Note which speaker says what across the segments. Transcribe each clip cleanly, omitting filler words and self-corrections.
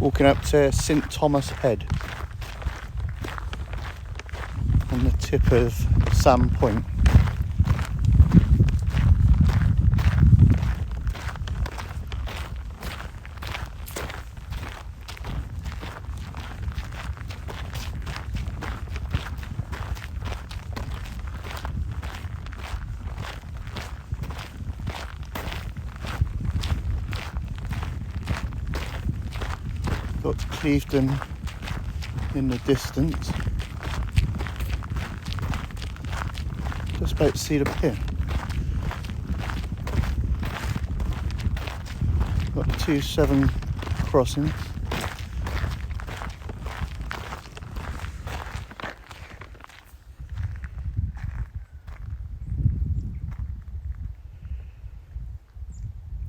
Speaker 1: Walking up to St Thomas Head on the tip of Sand Point. Got Clevedon in the distance. Just about to see the pier. Got 2-7 crossings.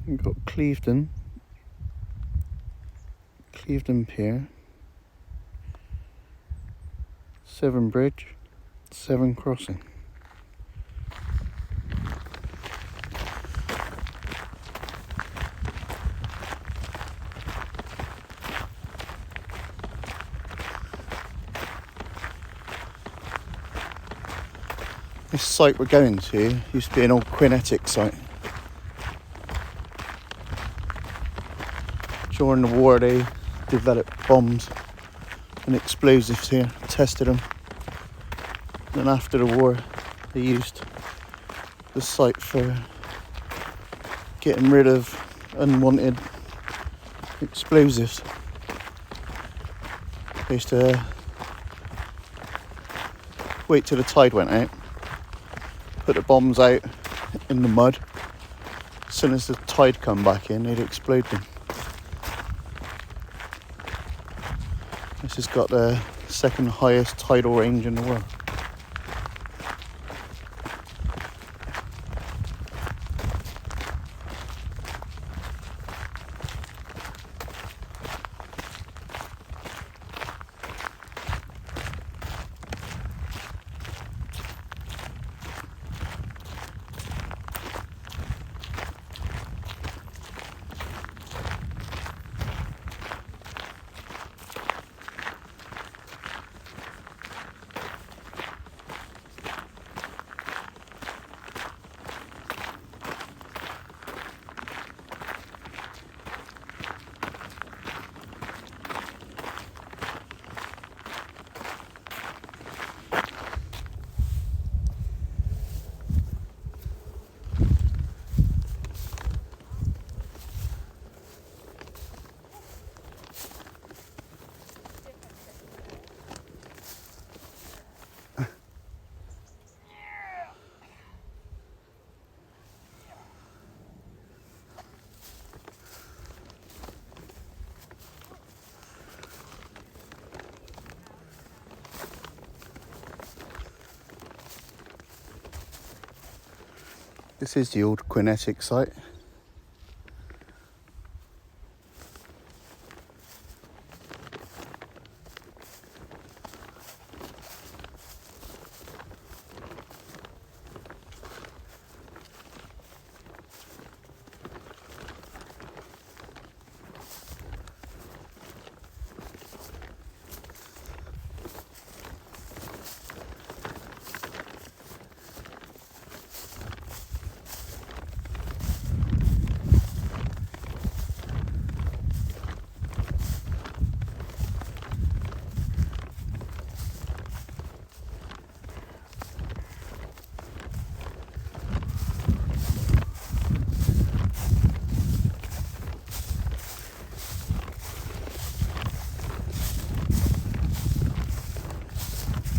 Speaker 1: We've got Clevedon Pier, 7 bridge, 7 crossing. This site we're going to used to be an old Qinetiq site. During the war they developed bombs and explosives here, tested them. Then after the war they used the site for getting rid of unwanted explosives. They used to wait till the tide went out, put the bombs out in the mud. As soon as the tide come back in, they'd explode them. This has got the second highest tidal range in the world. This is the old Qinetiq site.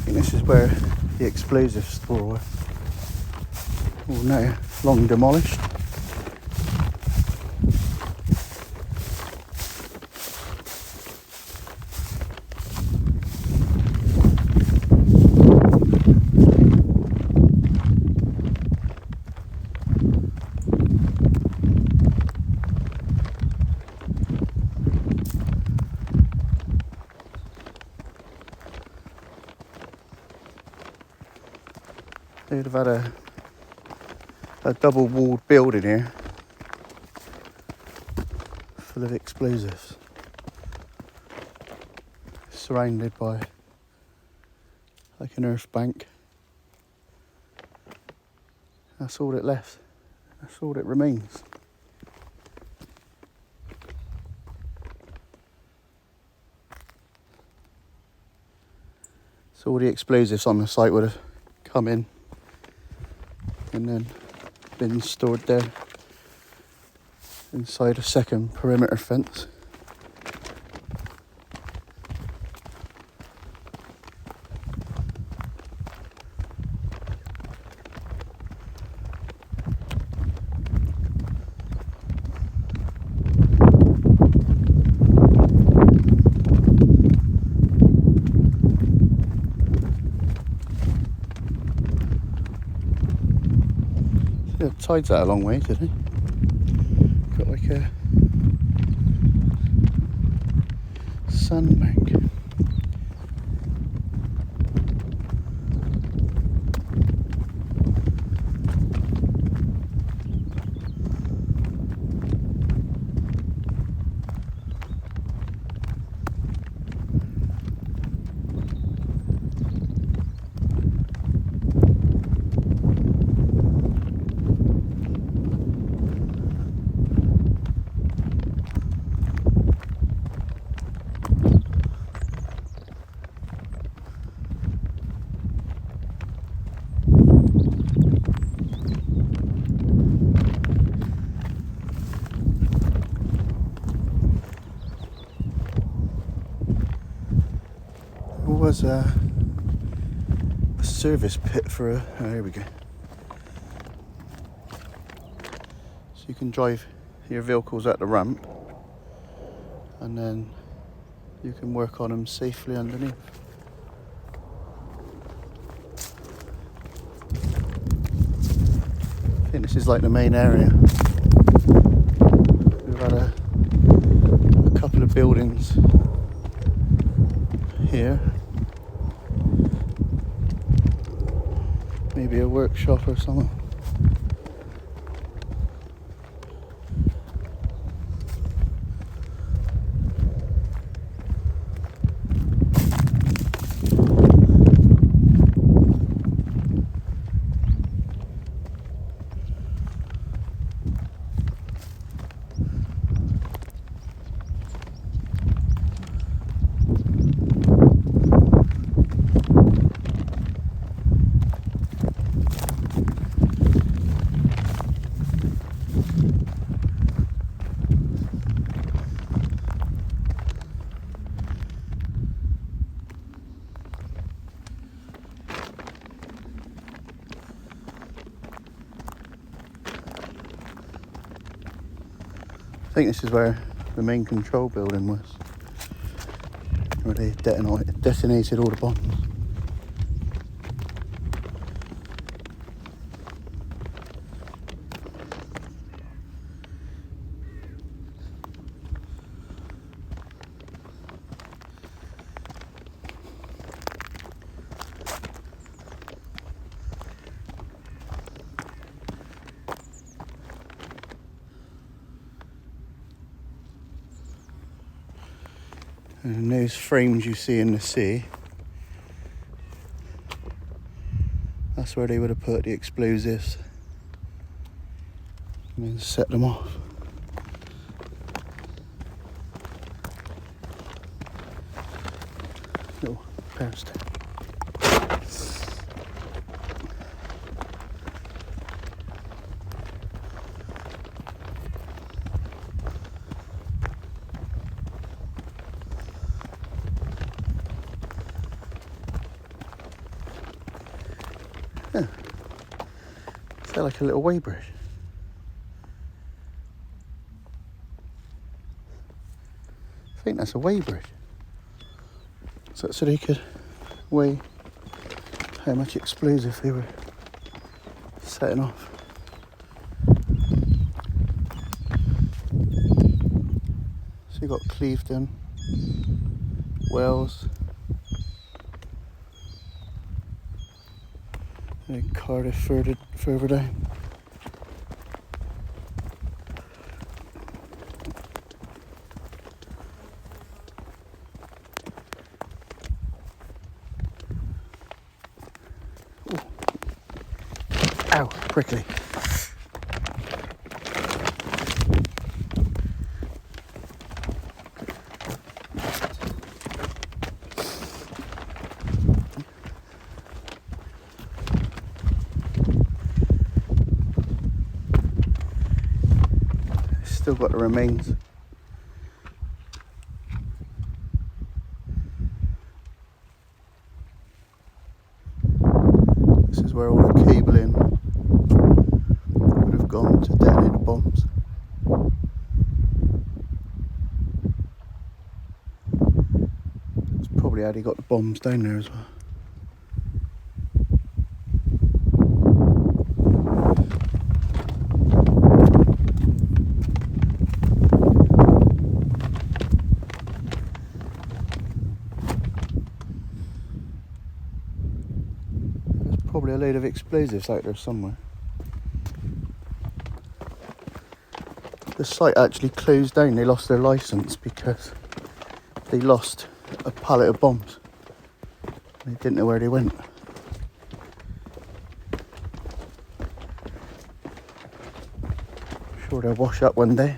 Speaker 1: This is where the explosive store were. Well, now long demolished. They'd have had a double walled building here full of explosives. surrounded by like an earth bank. That's all it left. That's all that remains. So all the explosives on the site would have come in and then been stored there inside a second perimeter fence. The tide's out a long way today. Got like a sandbank. Was a service pit for a, oh, here we go. So you can drive your vehicles at the ramp and then you can work on them safely underneath. I think this is like the main area. We've had a couple of buildings here. Maybe a workshop or something. I think this is where the main control building was, where they detonated all the bombs. And those frames you see in the sea, that's where they would have put the explosives and then set them off. Little piers. Yeah. Is that like a little weighbridge? I think that's a weighbridge. So they could weigh how much explosive they were setting off. So you got Clevedon, Wells, and Cardiff further down. Ow, prickly. Still got the remains. This is where all the cabling would have gone to detonate the bombs. That's probably how they got the bombs down there as well. Probably a load of explosives out there somewhere. The site actually closed down. They lost their license because they lost a pallet of bombs. They didn't know where they went. I'm sure they'll wash up one day.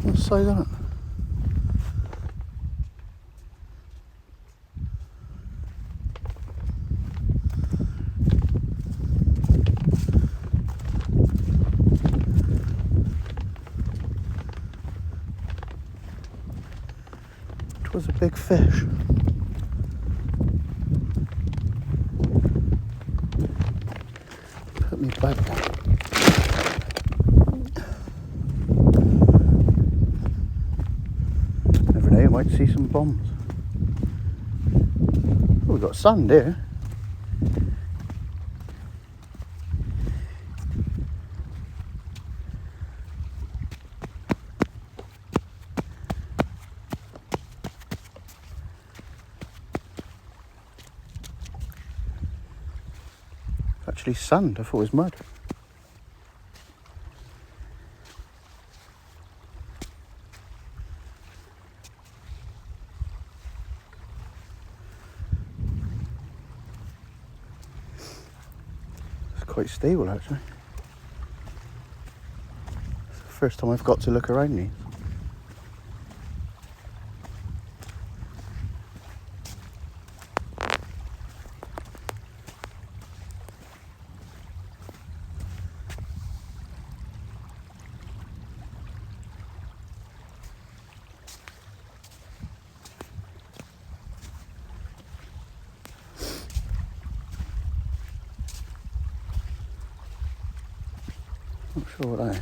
Speaker 1: What size is it? It was a big fish. Put me back down. Never know, you might see some bombs. Oh, we've got sand here. Actually sand, I thought it was mud. It's quite stable actually. It's the first time I've got to look around these. Not sure what that is.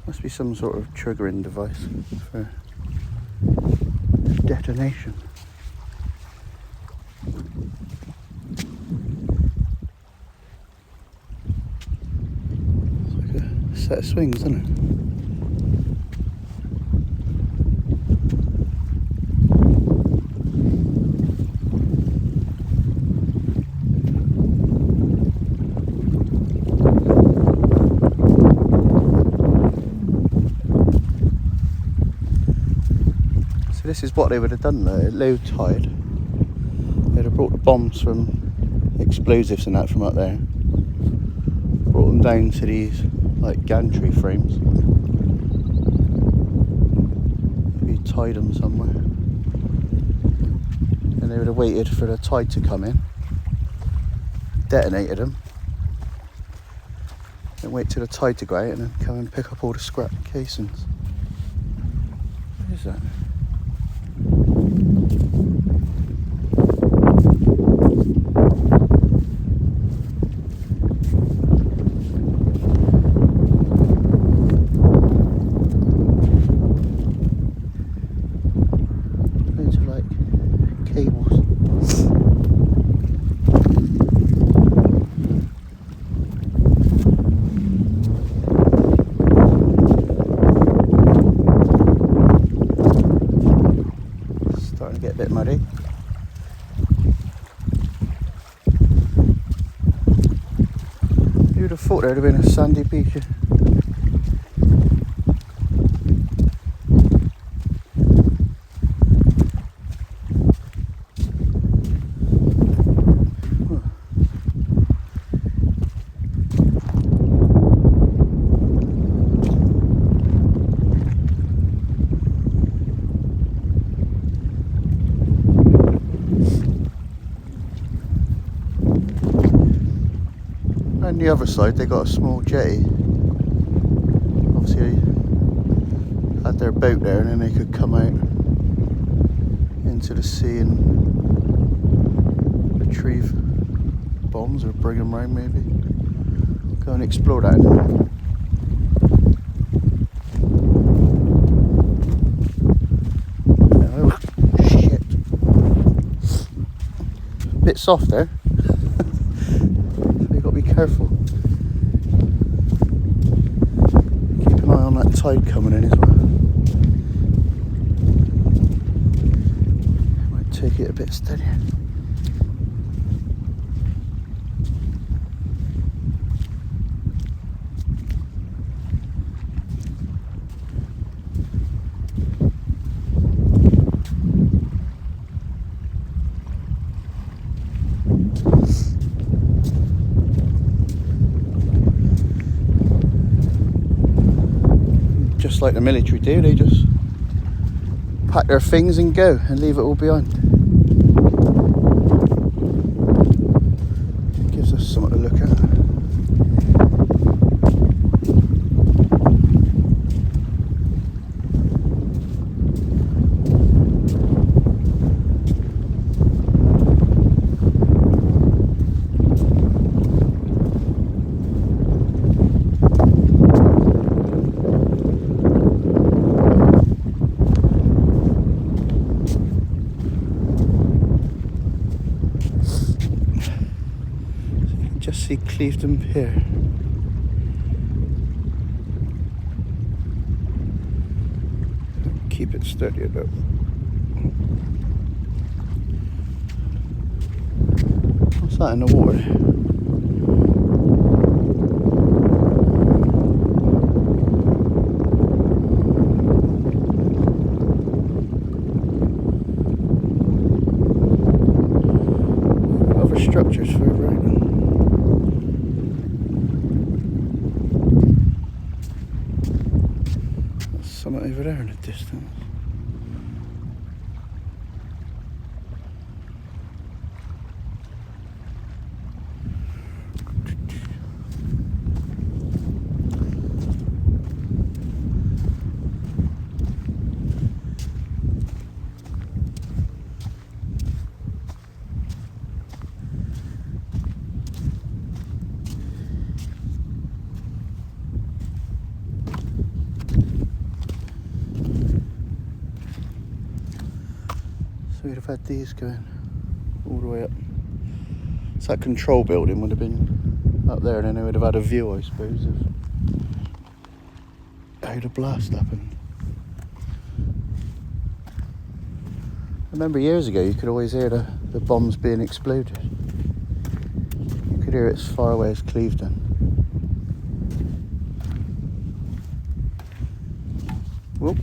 Speaker 1: Must be some sort of triggering device for detonation. It's like a set of swings, isn't it? So this is what they would have done though, at low tide. They'd have brought the bombs from explosives and that from up there. Brought them down to these like gantry frames. Maybe tied them somewhere. And they would have waited for the tide to come in. Detonated them. Then wait till the tide to go out and then come and pick up all the scrap casings. What is that? Loads of like cables. Starting to get a bit muddy. Who'd have thought there'd have been a sandy beach? On the other side they got a small jetty. Obviously they had their boat there and then they could come out into the sea and retrieve bombs or bring them round maybe. Go and explore that. Oh shit. Bit soft there. Be careful. Keep an eye on that tide coming in as well. Might take it a bit steadier. Just like the military do, they just pack their things and go and leave it all behind. It gives us something to look at. Just see Clifton Pier. Keep it steady a bit. What's that in the water? Other structures further out. Something over there in the distance. So we'd have had these going all the way up. So that control building would have been up there and then they would have had a view, I suppose, of how the blast happened. I remember years ago you could always hear the bombs being exploded. You could hear it as far away as Clifton. Whoop.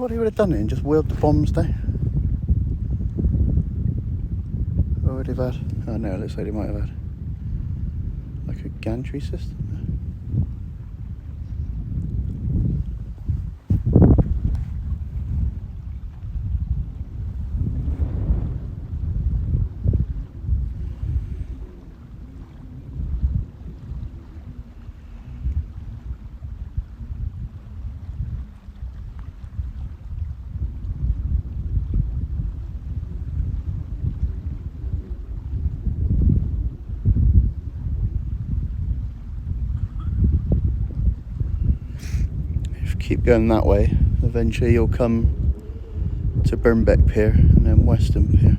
Speaker 1: what he would have done then, just wheeled the bombs down. Or would have had, oh no, it looks like he might have had like a gantry system. Keep going that way, eventually you'll come to Burnbeck Pier and then Weston Pier.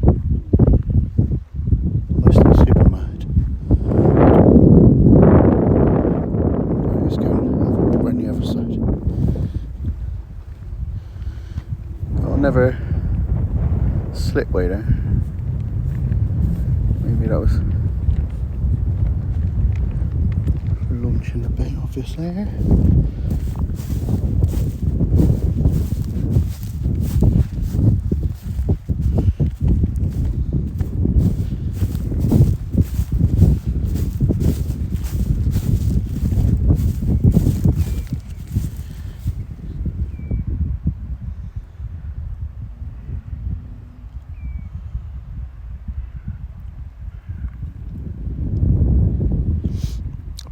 Speaker 1: Weston Supermarket. Right, let's go and have a look around the other side. Got another slipway there. Maybe that was for launching the boat, obviously.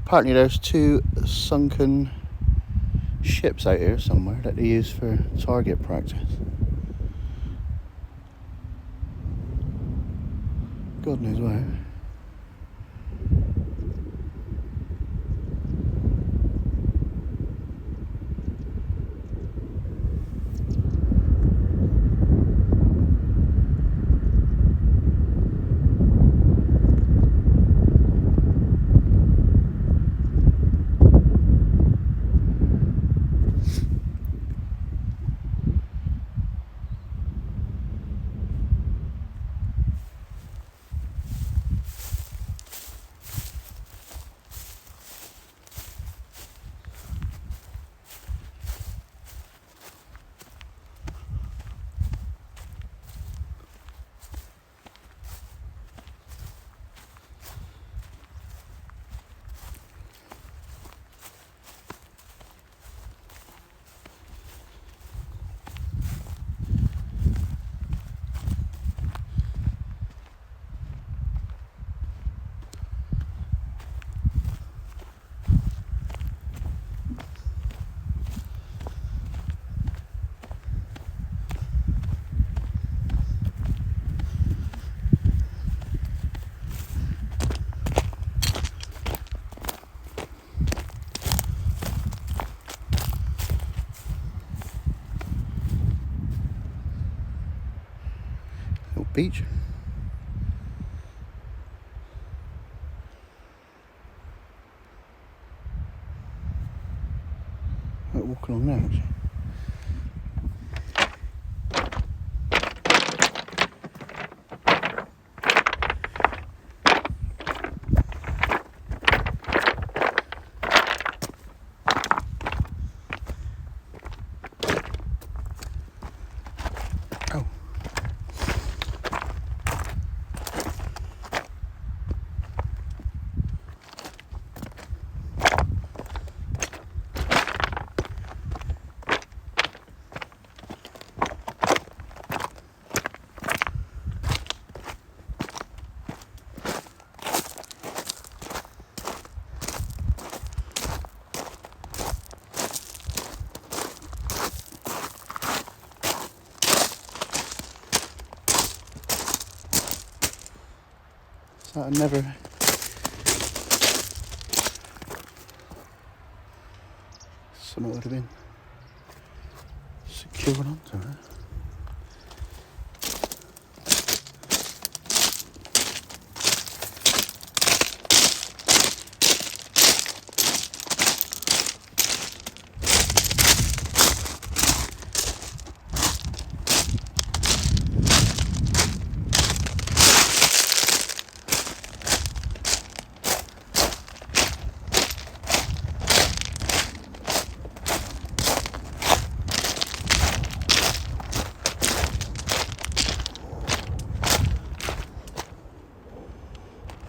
Speaker 1: Apparently there's two sunken ships out here somewhere that they use for target practice. God knows where. Beach. Might walk along there actually. I never something would have been secured onto it.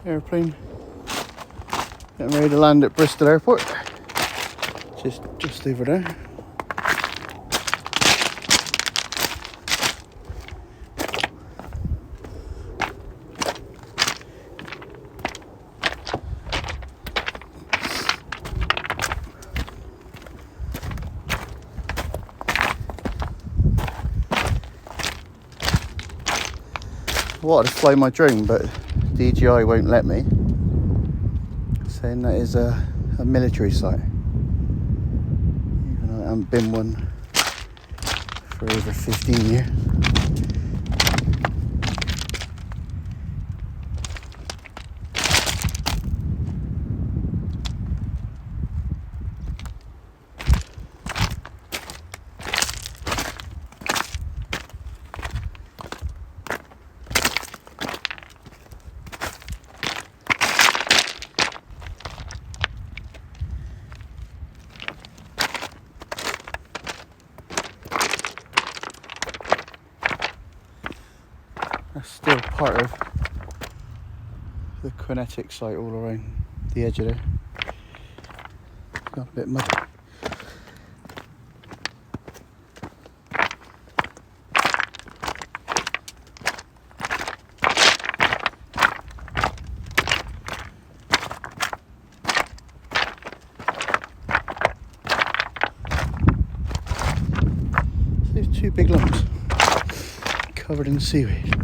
Speaker 1: airplane getting ready to land at Bristol Airport, just over there. I wanted to fly my drone, but DJI won't let me, saying that is a military site, even though I haven't been one for over 15 years. That's still part of the Qinetiq site all around the edge of there. Got a bit muddy. There's two big lumps covered in seaweed.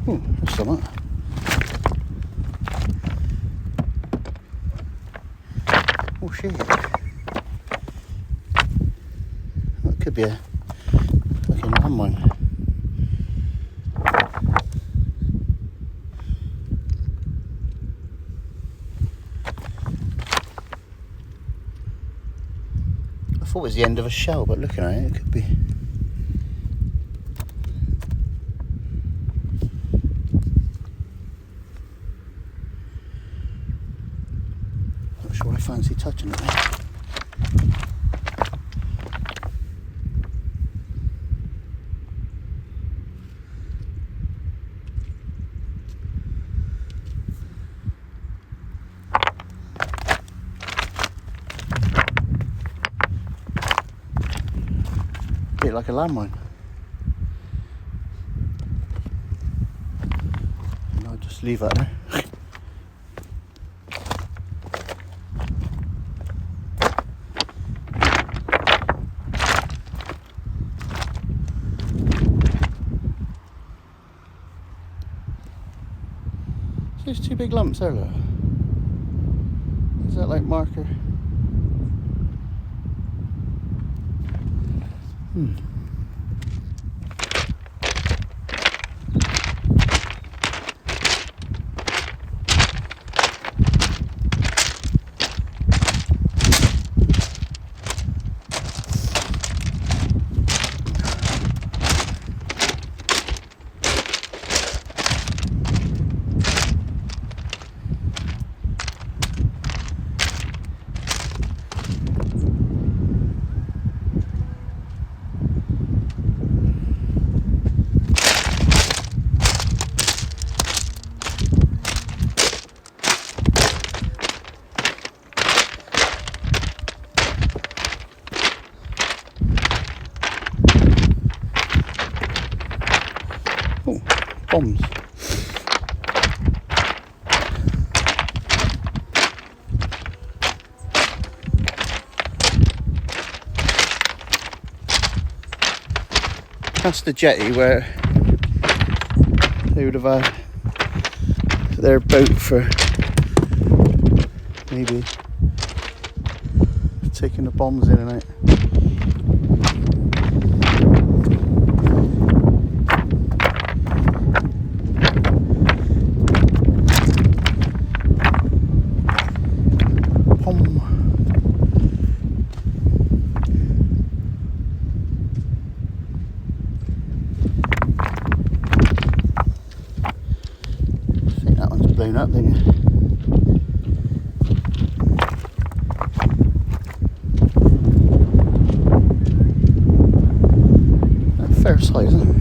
Speaker 1: Oh, there's some. Oh shit. That could be a fucking landmine. I thought it was the end of a shell, but looking at it, it could be. Not sure I fancy touching it. Bit like a landmine. And I'll just leave that there. There's two big lumps there, look. Is that like marker? Oh, bombs. That's the jetty where they would have had their boat for maybe taking the bombs in and out. Blown up, didn't you? other side, isn't it?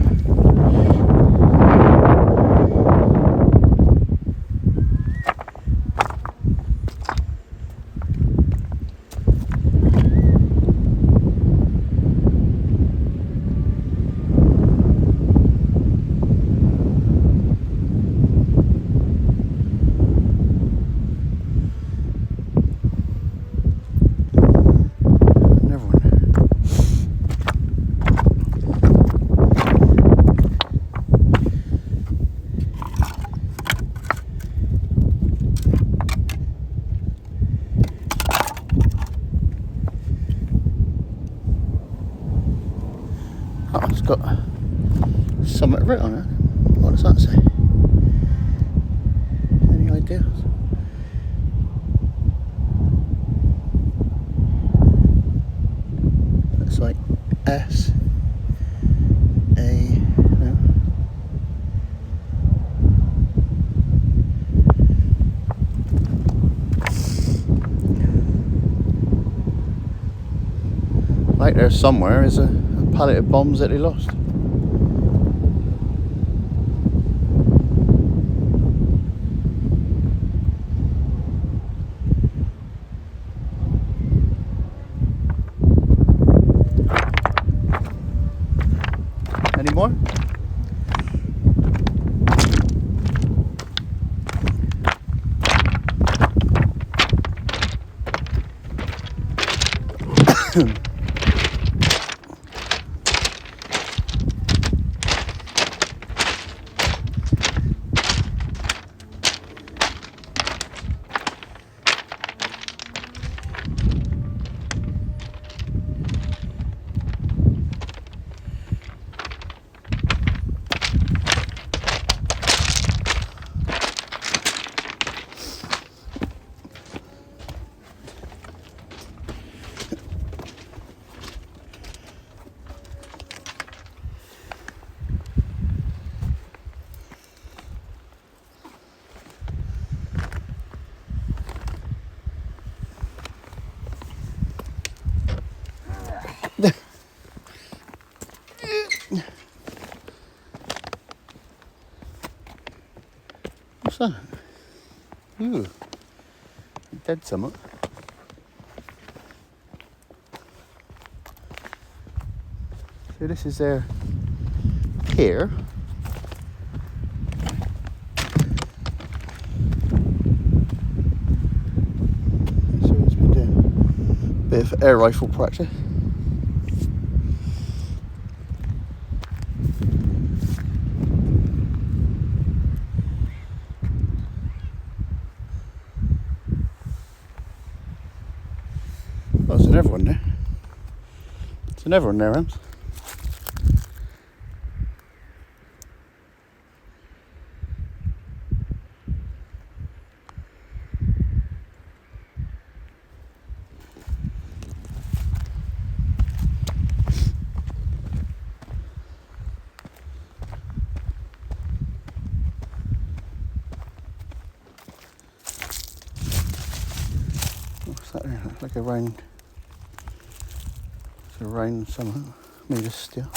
Speaker 1: Oh, it's got something written on it. What does that say? Any ideas? It's like S A. No. Right there somewhere is a pallet of bombs that they lost. Any more? What's that? Ooh, dead somewhat. So this is their pier. So it's been doing a bit of air rifle practice. Oh, there's another one there. There's another one there, Rams. What's that there? Looks like a round. It's a round something made of steel.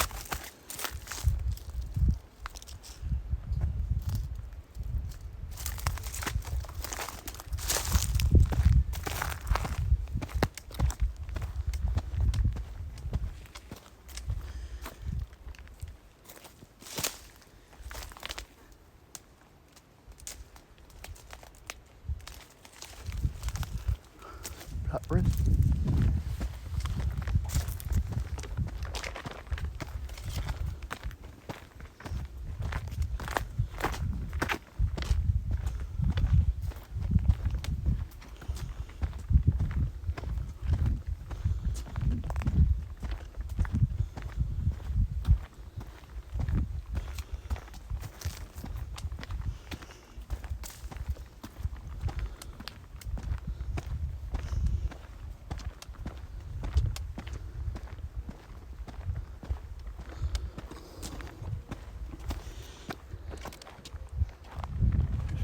Speaker 1: Blackbird.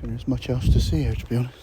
Speaker 1: There's much else to see here, to be honest.